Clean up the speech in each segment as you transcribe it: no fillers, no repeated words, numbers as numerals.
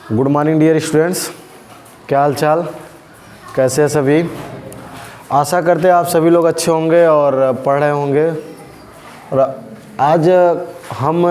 Good morning dear students, क्या हाल चाल, कैसे हैं सभी। आशा करते हैं आप सभी लोग अच्छे होंगे और पढ़ रहे होंगे। और आज हम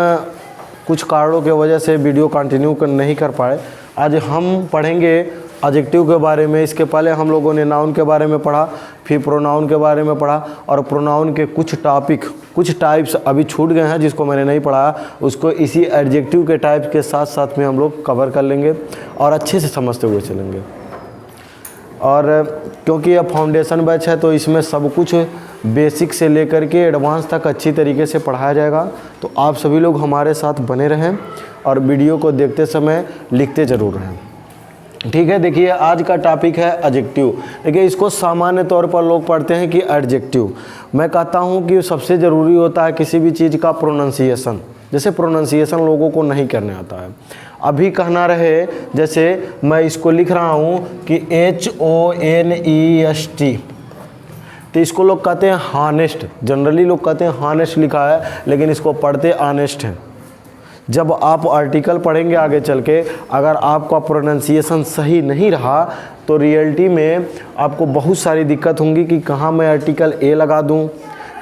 कुछ कारणों की वजह से वीडियो कंटिन्यू नहीं कर पाए। आज हम पढ़ेंगे एडजेक्टिव के बारे में। इसके पहले हम लोगों ने नाउन के बारे में पढ़ा, फिर प्रोनाउन के बारे में पढ़ा और प्रोनाउन के कुछ टॉपिक, कुछ टाइप्स अभी छूट गए हैं जिसको मैंने नहीं पढ़ा, उसको इसी एडजेक्टिव के टाइप के साथ साथ में हम लोग कवर कर लेंगे और अच्छे से समझते हुए चलेंगे। और क्योंकि यह फाउंडेशन बैच है तो इसमें सब कुछ बेसिक से लेकर के एडवांस तक अच्छी तरीके से पढ़ाया जाएगा। तो आप सभी लोग हमारे साथ बने रहें और वीडियो को देखते समय लिखते ज़रूर रहें, ठीक है। देखिए आज का टॉपिक है एडजेक्टिव। देखिए इसको सामान्य तौर पर लोग पढ़ते हैं कि एडजेक्टिव। मैं कहता हूँ कि सबसे ज़रूरी होता है किसी भी चीज़ का प्रोनाउंसिएशन। जैसे प्रोनाउंसिएशन लोगों को नहीं करने आता है। अभी कहना रहे, जैसे मैं इसको लिख रहा हूँ कि HONEST, तो इसको लोग कहते हैं हॉनेस्ट। जनरली लोग कहते हैं हॉनेस्ट लिखा है, लेकिन इसको पढ़ते ऑनेस्ट है। जब आप आर्टिकल पढ़ेंगे आगे चल के, अगर आपका प्रोनाउंसिएशन सही नहीं रहा तो रियलिटी में आपको बहुत सारी दिक्कत होंगी कि कहाँ मैं आर्टिकल ए लगा दूँ,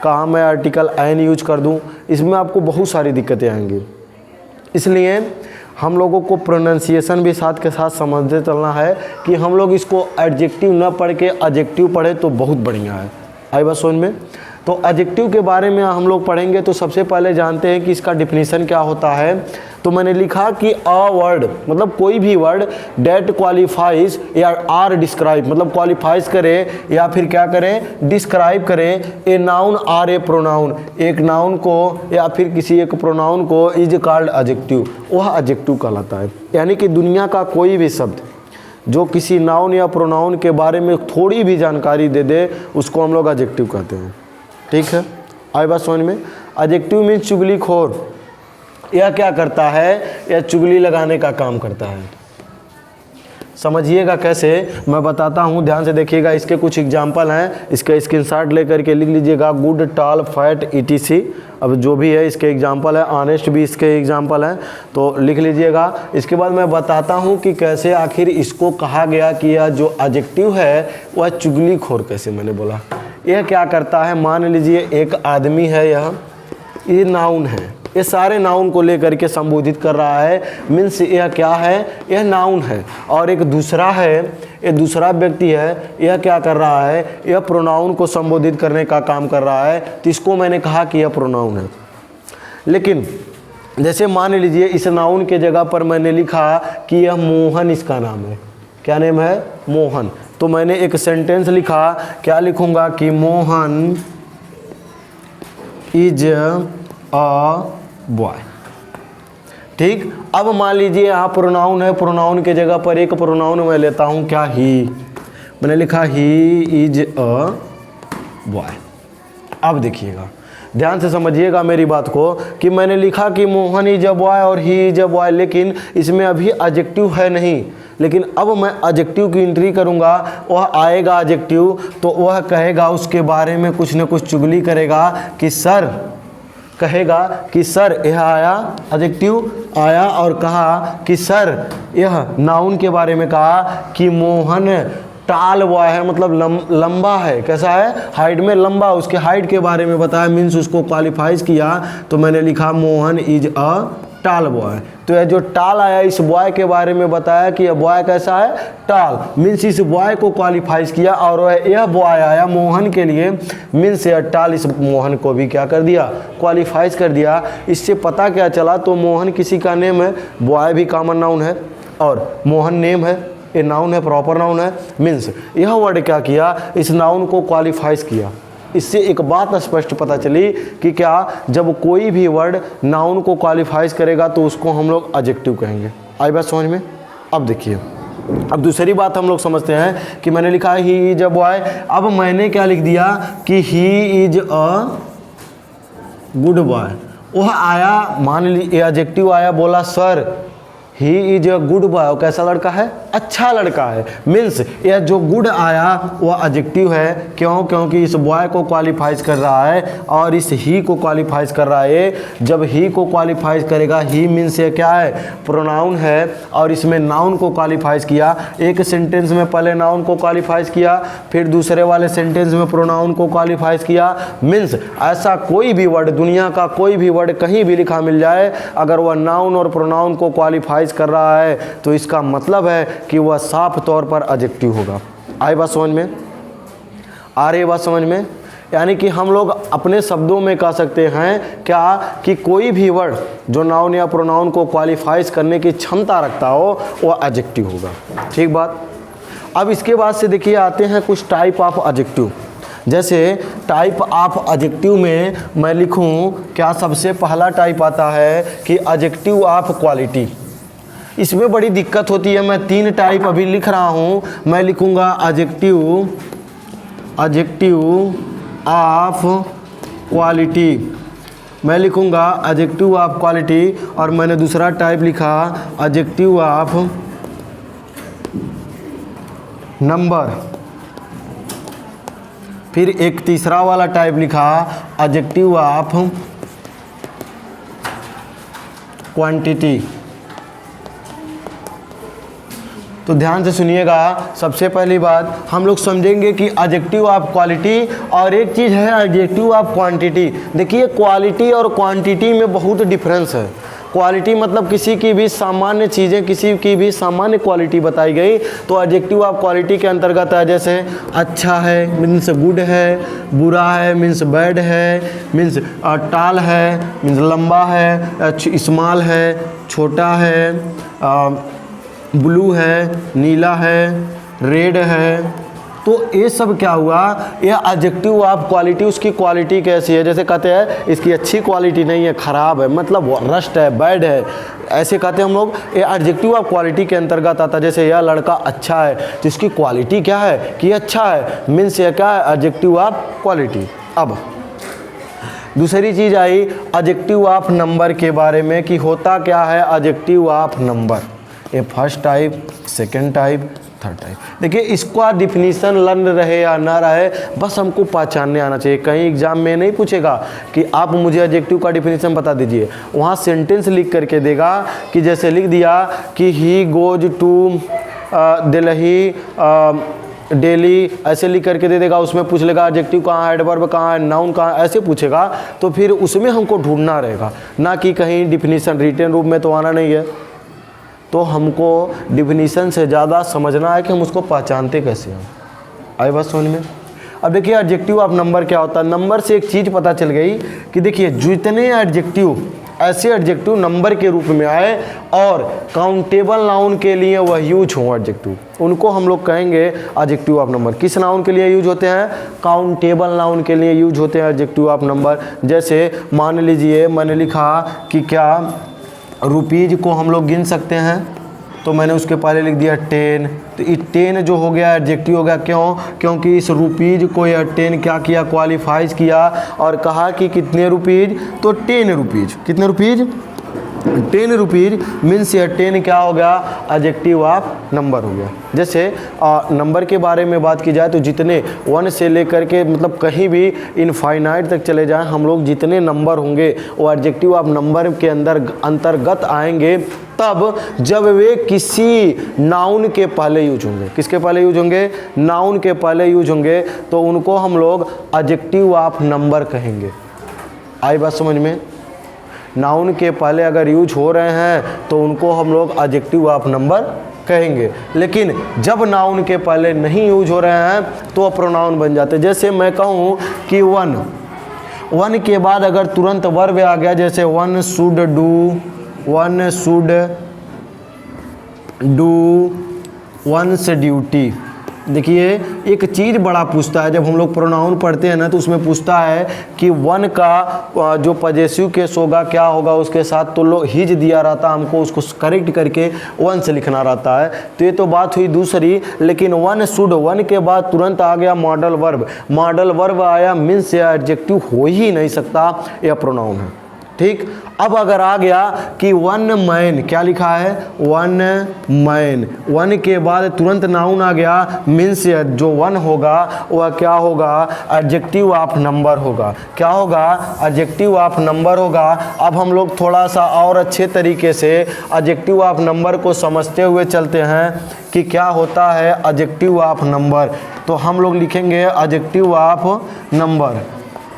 कहाँ मैं आर्टिकल एन यूज कर दूँ। इसमें आपको बहुत सारी दिक्कतें आएंगी। इसलिए हम लोगों को प्रोनाउंसिएशन भी साथ के साथ समझते चलना है कि हम लोग इसको एडजेक्टिव न पढ़ के एडजेक्टिव पढ़े तो बहुत बढ़िया है। आई बात समझ में। तो एडजेक्टिव के बारे में हम लोग पढ़ेंगे तो सबसे पहले जानते हैं कि इसका डिफिनीशन क्या होता है। तो मैंने लिखा कि अ वर्ड मतलब कोई भी वर्ड डेट क्वालिफाइज या आर डिस्क्राइब मतलब क्वालिफाइज करे या फिर क्या करें, डिस्क्राइब करें a noun or a pronoun, एक नाउन को या फिर किसी एक प्रोनाउन को इज कॉल्ड एडजेक्टिव, वह एडजेक्टिव कहलाता है। यानी कि दुनिया का कोई भी शब्द जो किसी नाउन या प्रोनाउन के बारे में थोड़ी भी जानकारी दे दे उसको हम लोग एडजेक्टिव कहते हैं, ठीक है। आई बात समझ में। एडजेक्टिव मीन्स चुगलीखोर। यह क्या करता है, यह चुगली लगाने का काम करता है। समझिएगा कैसे, मैं बताता हूँ, ध्यान से देखिएगा। इसके कुछ एग्जाम्पल हैं, इसका स्क्रीनशॉट लेकर के लिख लीजिएगा। Good, tall, fat, ETC। अब जो भी है इसके एग्जाम्पल है, ऑनेस्ट भी इसके एग्जाम्पल हैं, तो लिख लीजिएगा। इसके बाद मैं बताता हूँ कि कैसे आखिर इसको कहा गया कि यह जो एडजेक्टिव है वह चुगलीखोर कैसे मैंने बोला। यह क्या करता है, मान लीजिए एक आदमी है, ये नाउन है, ये सारे नाउन को लेकर के संबोधित कर रहा है। मीन्स यह क्या है, यह नाउन है। और एक दूसरा है, ये दूसरा व्यक्ति है, यह क्या कर रहा है, यह प्रोनाउन को संबोधित करने का काम कर रहा है। तो इसको मैंने कहा कि यह प्रोनाउन है। लेकिन जैसे मान लीजिए इस नाउन के जगह पर मैंने लिखा कि यह मोहन इसका नाम है। क्या नेम है, मोहन। तो मैंने एक सेंटेंस लिखा, क्या लिखूंगा कि मोहन इज अ बॉय, ठीक। अब मान लीजिए यहाँ प्रोनाउन है, प्रोनाउन के जगह पर एक प्रोनाउन मैं लेता हूँ, क्या, ही। मैंने लिखा ही इज अ बॉय। अब देखिएगा, ध्यान से समझिएगा मेरी बात को कि मैंने लिखा कि मोहन इज अ बॉय और ही इज अ बॉय, लेकिन इसमें अभी एडजेक्टिव है नहीं। लेकिन अब मैं एडजेक्टिव की एंट्री करूंगा, वह आएगा एडजेक्टिव, तो वह कहेगा उसके बारे में कुछ न कुछ चुगली करेगा कि सर, कहेगा कि सर, यह आया एडजेक्टिव आया और कहा कि सर, यह नाउन के बारे में कहा कि मोहन टाल बॉय है, मतलब लंबा है। कैसा है, हाइट में लंबा, उसके हाइट के बारे में बताया, मीन्स उसको क्वालिफाइज किया। तो मैंने लिखा मोहन इज अ टाल बॉय। तो यह जो टाल आया इस बॉय के बारे में बताया कि यह बॉय कैसा है, टाल, मीन्स इस बॉय को क्वालिफाइज किया। और यह बॉय आया मोहन के लिए, मीन्स यह टाल इस मोहन को भी क्या कर दिया, क्वालिफाइज कर दिया। इससे पता क्या चला, तो मोहन किसी का नेम है, बॉय भी कॉमन नाउन है और मोहन नेम है, ये नाउन है, प्रॉपर नाउन है। मीन्स यह वर्ड क्या किया, इस नाउन को क्वालिफाइज किया। इससे एक बात स्पष्ट पता चली कि क्या, जब कोई भी वर्ड नाउन को क्वालिफाइज करेगा तो उसको हम लोग एडजेक्टिव कहेंगे। आई बात समझ में। अब देखिए, अब दूसरी बात हम लोग समझते हैं कि मैंने लिखा है ही इज अ बॉय। अब मैंने क्या लिख दिया कि he is a good boy. वह आया, मान लीजिए एडजेक्टिव आया, बोला sir he is a good boy. कैसा लड़का है, अच्छा लड़का है, मीन्स यह जो गुड आया वह एडजेक्टिव है। क्यों? क्योंकि इस बॉय को क्वालिफाइज कर रहा है और इस ही को क्वालिफाइज कर रहा है। जब ही को क्वालिफाइज करेगा, ही मीन्स ये क्या है? प्रोनाउन है, और इसमें नाउन को क्वालिफाइज किया। एक सेंटेंस में पहले नाउन को क्वालिफाइज किया, फिर दूसरे वाले सेंटेंस में प्रोनाउन को क्वालिफाइज किया। मीन्स ऐसा कोई भी वर्ड, दुनिया का कोई भी वर्ड कहीं भी लिखा मिल जाए, अगर वह नाउन और प्रोनाउन को क्वालिफाइज कर रहा है तो इसका मतलब है कि वह साफ तौर पर एडजेक्टिव होगा। आई बात समझ में? आ रही बात समझ में? यानी कि हम लोग अपने शब्दों में कह सकते हैं क्या कि कोई भी वर्ड जो नाउन या प्रोनाउन को क्वालिफाइज करने की क्षमता रखता हो वह एडजेक्टिव होगा। ठीक बात। अब इसके बाद से देखिए आते हैं कुछ टाइप ऑफ एडजेक्टिव। जैसे टाइप ऑफ एडजेक्टिव में मैं लिखूं क्या? सबसे पहला टाइप आता है कि एडजेक्टिव ऑफ क्वालिटी। इसमें बड़ी दिक्कत होती है, मैं 3 टाइप अभी लिख रहा हूं। मैं लिखूंगा एडजेक्टिव ऑफ क्वालिटी, मैं लिखूंगा एडजेक्टिव ऑफ क्वालिटी, और मैंने दूसरा टाइप लिखा एडजेक्टिव ऑफ नंबर। फिर एक तीसरा वाला टाइप लिखा एडजेक्टिव ऑफ क्वांटिटी। तो ध्यान से सुनिएगा। सबसे पहली बात हम लोग समझेंगे कि एडजेक्टिव ऑफ क्वालिटी और एक चीज़ है एडजेक्टिव ऑफ क्वांटिटी। देखिए क्वालिटी और क्वांटिटी में बहुत डिफरेंस है। क्वालिटी मतलब किसी की भी सामान्य चीज़ें, किसी की भी सामान्य क्वालिटी बताई गई तो एडजेक्टिव ऑफ क्वालिटी के अंतर्गत है। जैसे अच्छा है मीन्स गुड है, बुरा है मीन्स बैड है, मीन्स टाल है मीन्स लंबा है, स्मॉल है छोटा है, ब्लू है नीला है, रेड है। तो ये सब क्या हुआ? ये एडजेक्टिव ऑफ क्वालिटी। उसकी क्वालिटी कैसी है? जैसे कहते हैं इसकी अच्छी क्वालिटी नहीं है, ख़राब है, मतलब रस्ट है, बैड है, ऐसे कहते हैं हम लोग। ये एडजेक्टिव ऑफ क्वालिटी के अंतर्गत आता है। जैसे यह लड़का अच्छा है तो इसकी क्वालिटी क्या है कि अच्छा है, मीन्स यह क्या है? Adjective of quality. अब दूसरी चीज़ आई एडजेक्टिव ऑफ नंबर के बारे में कि होता क्या है एडजेक्टिव ऑफ नंबर। ये first type, second type, third type. देखिए इसका डिफिनीशन लर्न रहे या ना रहे, बस हमको पहचानने आना चाहिए। कहीं एग्जाम में नहीं पूछेगा कि आप मुझे एडजेक्टिव का डिफिनीशन बता दीजिए, वहाँ सेंटेंस लिख करके देगा कि जैसे लिख दिया कि he goes to Delhi daily, ऐसे लिख करके दे देगा। उसमें पूछ लेगा एडजेक्टिव कहाँ है, एडवर्ब कहाँ है, नाउन कहाँ है, ऐसे पूछेगा। तो फिर उसमें हमको ढूंढना रहेगा, ना कि कहीं डिफिनीशन रिटन रूप में तो आना नहीं है। तो हमको डिफिनीशन से ज़्यादा समझना है कि हम उसको पहचानते कैसे हैं। आई बात समझ में? अब देखिए एडजेक्टिव ऑफ नंबर क्या होता है। नंबर से एक चीज़ पता चल गई कि देखिए जितने एडजेक्टिव ऐसे एडजेक्टिव नंबर के रूप में आए और काउंटेबल नाउन के लिए वह यूज हो एडजेक्टिव, उनको हम लोग कहेंगे एडजेक्टिव ऑफ नंबर। किस नाउन के लिए यूज होते हैं? काउंटेबल नाउन के लिए यूज होते हैं एडजेक्टिव ऑफ नंबर। जैसे मान लीजिए मैंने लिखा कि क्या रुपीज़ को हम लोग गिन सकते हैं, तो मैंने उसके पहले लिख दिया 10। तो ये 10 जो हो गया एडजेक्टिव हो गया। क्यों? क्योंकि इस रुपीज़ को यह 10 क्या किया? क्वालिफाइज किया और कहा कि कितने रुपीज़? तो 10 रुपीज़। कितने रुपीज़? 10 रुपीज़ मीन्स यह 10 क्या हो गया? एडजेक्टिव ऑफ नंबर हो गया। जैसे नंबर के बारे में बात की जाए तो जितने 1 से लेकर के मतलब कहीं भी इनफाइनाइट तक चले जाएं हम लोग, जितने नंबर होंगे वो एडजेक्टिव ऑफ नंबर के अंतर्गत आएंगे तब जब वे किसी नाउन के पहले यूज होंगे। किसके पहले यूज होंगे? नाउन के पहले यूज होंगे, तो उनको हम लोग एडजेक्टिव ऑफ नंबर कहेंगे। आई बात समझ में? नाउन के पहले अगर यूज हो रहे हैं तो उनको हम लोग एडजेक्टिव ऑफ नंबर कहेंगे। लेकिन जब नाउन के पहले नहीं यूज हो रहे हैं तो प्रोनाउन बन जाते हैं। जैसे मैं कहूँ कि 1 के बाद अगर तुरंत वर्ब आ गया, जैसे 1 शुड डू, वंस ड्यूटी। देखिए एक चीज़ बड़ा पूछता है, जब हम लोग प्रोनाउन पढ़ते हैं ना तो उसमें पूछता है कि 1 का जो पजेसिव केस होगा क्या होगा उसके साथ, तो लोग हिज दिया रहता, हमको उसको करेक्ट करके 1 से लिखना रहता है। तो ये तो बात हुई दूसरी। लेकिन 1 शुड, 1 के बाद तुरंत आ गया मॉडल वर्ब। मॉडल वर्ब आया मीन्स यह एडजेक्टिव हो ही नहीं सकता, यह प्रोनाउन है। ठीक। अब अगर आ गया कि वन मैन, क्या लिखा है, वन मैन, वन के बाद तुरंत नाउन आ गया, मीन्स जो वन होगा वह क्या होगा, एडजेक्टिव ऑफ नंबर होगा। क्या होगा, एडजेक्टिव ऑफ नंबर होगा। अब हम लोग थोड़ा सा और अच्छे तरीके से एडजेक्टिव ऑफ नंबर को समझते हुए चलते हैं कि क्या होता है एडजेक्टिव ऑफ नंबर। तो हम लोग लिखेंगे एडजेक्टिव ऑफ नंबर।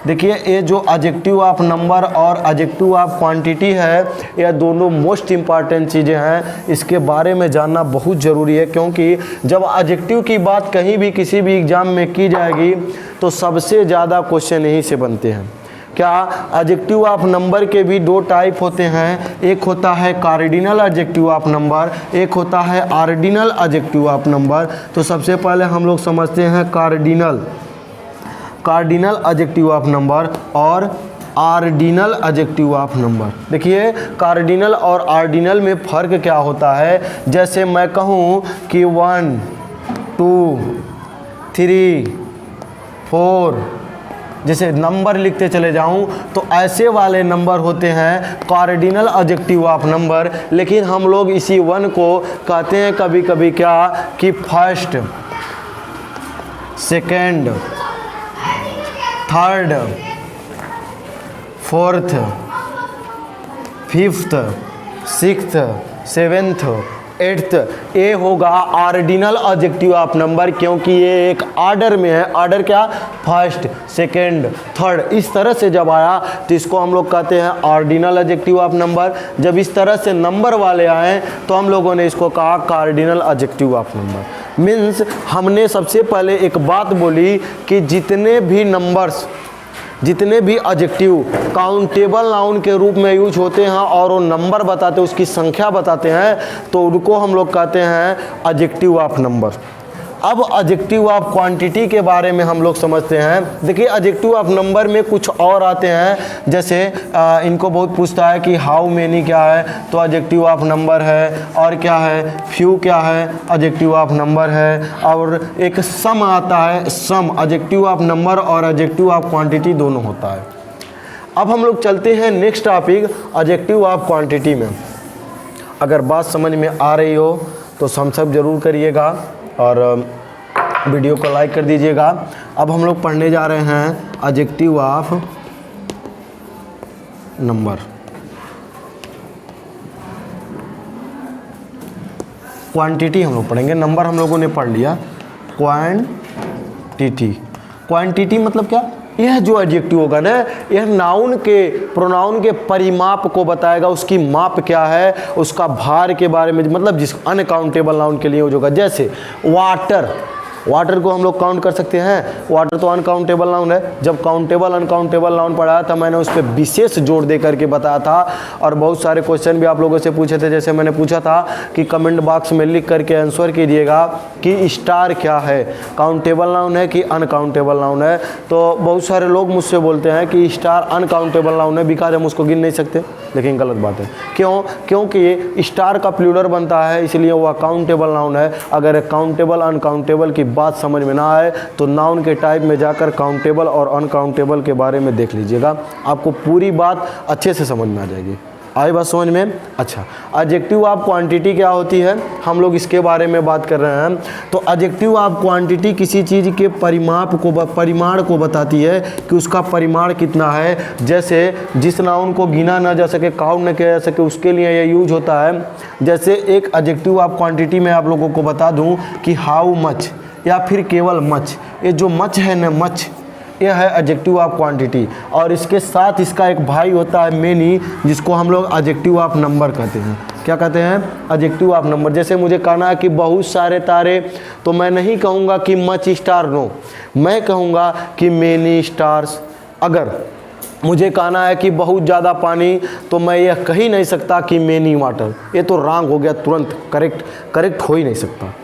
देखिए ये जो एडजेक्टिव ऑफ नंबर और एडजेक्टिव ऑफ क्वांटिटी है, यह दोनों मोस्ट इम्पॉर्टेंट चीज़ें हैं। इसके बारे में जानना बहुत ज़रूरी है, क्योंकि जब एडजेक्टिव की बात कहीं भी किसी भी एग्ज़ाम में की जाएगी तो सबसे ज़्यादा क्वेश्चन यहीं से बनते हैं। क्या, एडजेक्टिव ऑफ नंबर के भी दो टाइप होते हैं, एक होता है कार्डिनल एडजेक्टिव ऑफ नंबर, एक होता है ऑर्डिनल एडजेक्टिव ऑफ नंबर। तो सबसे पहले हम लोग समझते हैं कार्डिनल एडजेक्टिव ऑफ नंबर और ऑर्डिनल एडजेक्टिव ऑफ नंबर। देखिए कार्डिनल और ऑर्डिनल में फ़र्क क्या होता है। जैसे मैं कहूँ कि 1 2 3 4, जैसे नंबर लिखते चले जाऊं तो ऐसे वाले नंबर होते हैं कार्डिनल एडजेक्टिव ऑफ नंबर। लेकिन हम लोग इसी 1 को कहते हैं कभी कभी क्या, कि first, second, third, fourth, fifth, sixth, seventh, eighth. ये होगा ऑर्डिनल एडजेक्टिव ऑफ नंबर, क्योंकि ये एक ऑर्डर में है। ऑर्डर क्या, फर्स्ट, सेकेंड, थर्ड, इस तरह से जब आया तो इसको हम लोग कहते हैं ऑर्डिनल एडजेक्टिव ऑफ नंबर। जब इस तरह से नंबर वाले आए तो हम लोगों ने इसको कहा cardinal adjective of number. Means हमने सबसे पहले एक बात बोली कि जितने भी नंबर्स, जितने भी एडजेक्टिव काउंटेबल नाउन के रूप में यूज होते हैं और वो नंबर बताते हैं, उसकी संख्या बताते हैं, तो उनको हम लोग कहते हैं एडजेक्टिव ऑफ नंबर। अब एडजेक्टिव ऑफ क्वांटिटी के बारे में हम लोग समझते हैं। देखिए एडजेक्टिव ऑफ नंबर में कुछ और आते हैं, जैसे इनको बहुत पूछता है कि हाउ मेनी क्या है, तो एडजेक्टिव ऑफ नंबर है। और क्या है, फ्यू क्या है, एडजेक्टिव ऑफ नंबर है। और एक सम आता है, सम एडजेक्टिव ऑफ नंबर और एडजेक्टिव ऑफ क्वांटिटी दोनों होता है। अब हम लोग चलते हैं next topic adjective of quantity में। अगर बात समझ में आ रही हो तो थम्स अप जरूर करिएगा और वीडियो को लाइक कर दीजिएगा। अब हम लोग पढ़ने जा रहे हैं एडजेक्टिव ऑफ नंबर। क्वांटिटी हम लोग पढ़ेंगे, नंबर हम लोगों ने पढ़ लिया। क्वांटिटी, क्वांटिटी मतलब क्या, यह जो एडजेक्टिव होगा ना, यह नाउन के, प्रोनाउन के परिमाप को बताएगा। उसकी माप क्या है, उसका भार के बारे में, मतलब जिस अनकाउंटेबल नाउन के लिए यूज होगा। जैसे वाटर, वाटर को हम लोग काउंट कर सकते हैं, वाटर तो अनकाउंटेबल नाउन है। जब काउंटेबल अनकाउंटेबल नाउन पढ़ाया था मैंने उस पर विशेष जोर दे करके बताया था, और बहुत सारे क्वेश्चन भी आप लोगों से पूछे थे। जैसे मैंने पूछा था कि कमेंट बॉक्स में लिख करके आंसर कीजिएगा कि स्टार क्या है, काउंटेबल नाउन है कि अनकाउंटेबल नाउन है। तो बहुत सारे लोग मुझसे बोलते हैं कि स्टार अनकाउंटेबल नाउन है, बिकॉज हम उसको गिन नहीं सकते, लेकिन गलत बात है। क्यों, क्योंकि स्टार का प्लूरल बनता है, इसलिए वह काउंटेबल नाउन है। अगर काउंटेबल अनकाउंटेबल की बात समझ में ना आए तो नाउन के टाइप में जाकर काउंटेबल और अनकाउंटेबल के बारे में देख लीजिएगा, आपको पूरी बात अच्छे से समझ में आ जाएगी। आई बात समझ में? अच्छा, एडजेक्टिव ऑफ क्वांटिटी क्या होती है, हम लोग इसके बारे में बात कर रहे हैं। तो एडजेक्टिव ऑफ क्वांटिटी किसी चीज़ के परिमाप को, परिमाण को बताती है कि उसका परिमाण कितना है। जैसे जिस नाउन को गिना ना जा सके, काउंट न किया जा सके, उसके लिए यह यूज होता है। जैसे एक एडजेक्टिव ऑफ क्वांटिटी में आप लोगों को बता दूं कि हाउ मच, या फिर केवल मच। ये जो मच है ना, मच, यह है एडजेक्टिव ऑफ क्वांटिटी। और इसके साथ इसका एक भाई होता है मेनी, जिसको हम लोग एडजेक्टिव ऑफ नंबर कहते हैं। क्या कहते हैं? Adjective of number. जैसे मुझे कहना है कि बहुत सारे तारे, तो मैं नहीं कहूँगा कि मच स्टार, नो, मैं कहूँगा कि मेनी स्टार्स। अगर मुझे कहना है कि बहुत ज़्यादा पानी, तो मैं यह कह ही नहीं सकता कि मेनी वाटर, ये तो रॉन्ग हो गया, तुरंत करेक्ट हो ही नहीं सकता।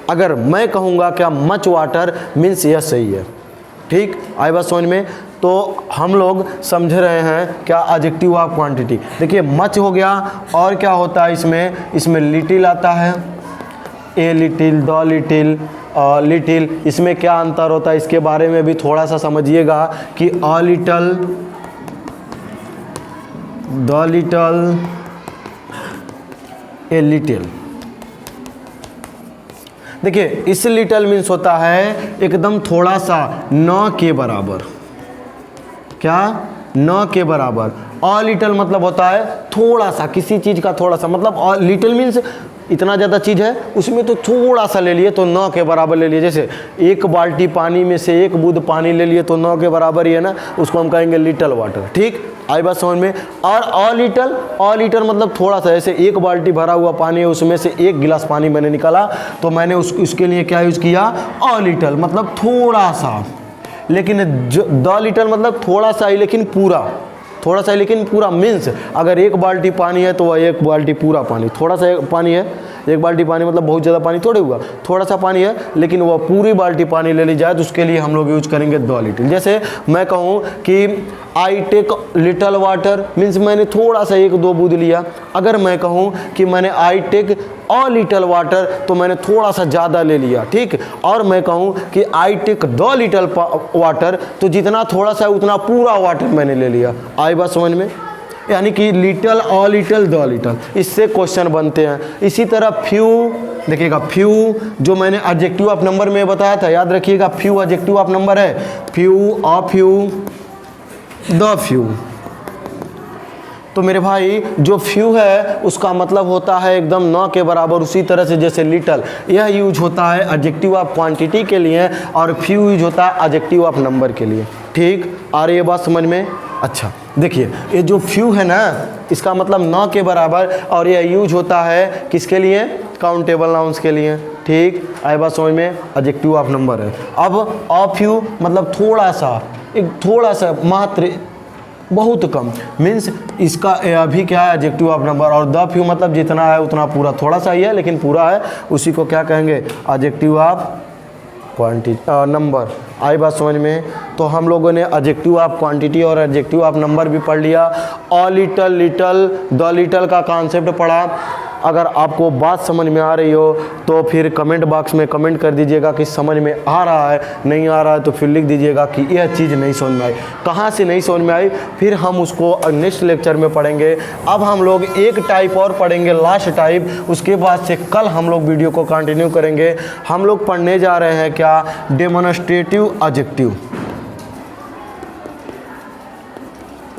अगर मैं कहूँगा क्या मच वाटर, मीन्स यह सही है। ठीक, आई बात समझ में? तो हम लोग समझ रहे हैं क्या एडजेक्टिव ऑफ क्वांटिटी। देखिए मच हो गया, और क्या होता है इसमें लिटिल आता है, a little, the little, little. इसमें क्या अंतर होता है इसके बारे में भी थोड़ा सा समझिएगा कि a little, the little, a little. देखिए इस लिटल मीन्स होता है एकदम थोड़ा सा, न के बराबर। क्या? न के बराबर। अ लिटल मतलब होता है थोड़ा सा, किसी चीज़ का थोड़ा सा, मतलब लिटल मीन्स इतना ज़्यादा चीज़ है उसमें तो थोड़ा सा ले लिए तो न के बराबर ले लिए। जैसे एक बाल्टी पानी में से एक बूंद पानी ले लिए तो न के बराबर ही है ना, उसको हम कहेंगे लिटल वाटर। ठीक, आई बात समझ में। और अ लिटल मतलब थोड़ा सा, जैसे एक बाल्टी भरा हुआ पानी है उसमें से एक गिलास पानी मैंने निकाला तो मैंने उसके लिए क्या यूज़ किया? अ लिटल मतलब थोड़ा सा। लेकिन द लिटल मतलब थोड़ा सा ही लेकिन पूरा, थोड़ा सा लेकिन पूरा मीन्स अगर एक बाल्टी पानी है तो वह एक बाल्टी पूरा पानी, थोड़ा सा पानी है, एक बाल्टी पानी मतलब बहुत ज़्यादा पानी थोड़े हुआ, थोड़ा सा पानी है लेकिन वह पूरी बाल्टी पानी ले ली जाए तो उसके लिए हम लोग यूज करेंगे द लिटिल। जैसे मैं कहूँ कि I take little water means मैंने थोड़ा सा एक दो बूंद लिया। अगर मैं कहूँ कि मैंने I take a little water तो मैंने थोड़ा सा ज़्यादा ले लिया। ठीक, और मैं कहूँ कि I take the little water तो जितना थोड़ा सा उतना पूरा वाटर मैंने ले लिया। आई बात समझ में? यानी कि little, a little, the little, इससे क्वेश्चन बनते हैं। इसी तरह फ्यू, देखिएगा फ्यू जो मैंने एडजेक्टिव ऑफ नंबर में बताया था, याद रखिएगा फ्यू एडजेक्टिव ऑफ नंबर है। Few, a few, the few. तो मेरे भाई जो फ्यू है उसका मतलब होता है एकदम न के बराबर। उसी तरह से जैसे लिटल यह यूज होता है एडजेक्टिव ऑफ क्वांटिटी के लिए और फ्यू यूज होता है एडजेक्टिव ऑफ नंबर के लिए। ठीक, आ रही है बात समझ में? अच्छा देखिए ये जो फ्यू है ना इसका मतलब न के बराबर और यह यूज होता है किसके लिए? काउंटेबल नाउन्स के लिए। ठीक, आई बात समझ में? एडजेक्टिव ऑफ नंबर है। अब अ फ्यू मतलब थोड़ा सा, एक थोड़ा सा, मात्र, बहुत कम, मीन्स इसका अभी क्या है? Adjective of number. और द फ्यू मतलब जितना है उतना पूरा, थोड़ा सा ही है लेकिन पूरा है, उसी को क्या कहेंगे? Adjective of quantity number. आई बात समझ में? तो हम लोगों ने एडजेक्टिव ऑफ क्वांटिटी और एडजेक्टिव ऑफ नंबर भी पढ़ लिया। A little, little, the little का कॉन्सेप्ट पढ़ा। अगर आपको बात समझ में आ रही हो तो फिर कमेंट बॉक्स में कमेंट कर दीजिएगा कि समझ में आ रहा है, नहीं आ रहा है तो फिर लिख दीजिएगा कि यह चीज़ नहीं समझ में आई। कहाँ से नहीं समझ में आई फिर हम उसको नेक्स्ट लेक्चर में पढ़ेंगे। अब हम लोग एक टाइप और पढ़ेंगे, लास्ट टाइप, उसके बाद से कल हम लोग वीडियो को कंटिन्यू करेंगे। हम लोग पढ़ने जा रहे हैं क्या? Demonstrative adjective.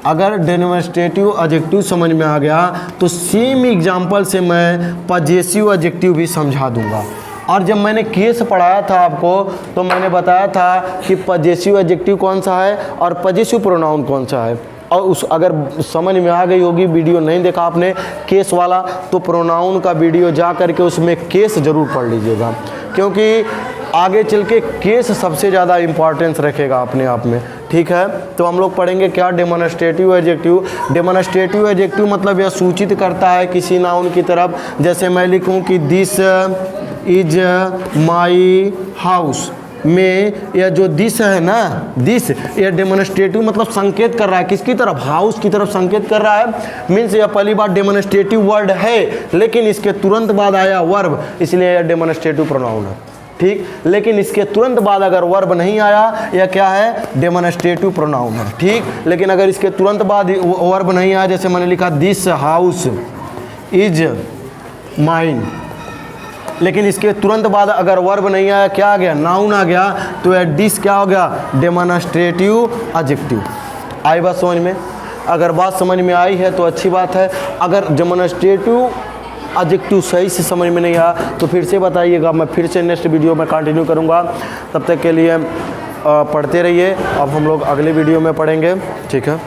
अगर डेमोन्स्ट्रेटिव एडजेक्टिव समझ में आ गया तो सेम एग्जांपल से मैं पजेसिव एडजेक्टिव भी समझा दूंगा। और जब मैंने केस पढ़ाया था आपको तो मैंने बताया था कि पजेसिव एडजेक्टिव कौन सा है और पजेसिव प्रोनाउन कौन सा है। और उस अगर समझ में आ गई होगी, वीडियो नहीं देखा आपने केस वाला, तो प्रोनाउन का वीडियो जा करके उसमें केस ज़रूर पढ़ लीजिएगा, क्योंकि आगे चल के केस सबसे ज़्यादा इम्पॉर्टेंस रखेगा अपने आप में। ठीक है, तो हम लोग पढ़ेंगे क्या? Demonstrative adjective. डेमोन्स्ट्रेटिव एडजेक्टिव मतलब यह सूचित करता है किसी नाउन की तरफ। जैसे मैं लिखूं कि दिस इज माई हाउस में यह जो दिस है ना, दिस, यह डेमोन्स्ट्रेटिव मतलब संकेत कर रहा है किसकी तरफ? हाउस की तरफ संकेत कर रहा है। मीन्स यह पहली बार डेमोन्स्ट्रेटिव वर्ड है लेकिन इसके तुरंत बाद आया वर्ब, इसलिए यह डेमोन्स्ट्रेटिव प्रोनाउन है। ठीक, लेकिन इसके तुरंत बाद अगर वर्ब नहीं आया, यह क्या है? डेमोन्स्ट्रेटिव प्रोनाउन है। ठीक, लेकिन अगर इसके तुरंत बाद वर्ब नहीं आया, जैसे मैंने लिखा दिस हाउस इज माइन, लेकिन इसके तुरंत बाद अगर वर्ब नहीं आया, क्या आ गया? नाउन आ गया, तो यह डिस क्या हो गया? Demonstrative adjective. आई बात समझ में? अगर बात समझ में आई है तो अच्छी बात है। अगर डेमोन्स्ट्रेटिव एडजेक्टिव सही से समझ में नहीं आया तो फिर से बताइएगा, मैं फिर से नेक्स्ट वीडियो में कंटिन्यू करूँगा। तब तक के लिए पढ़ते रहिए। अब हम लोग अगले वीडियो में पढ़ेंगे। ठीक है।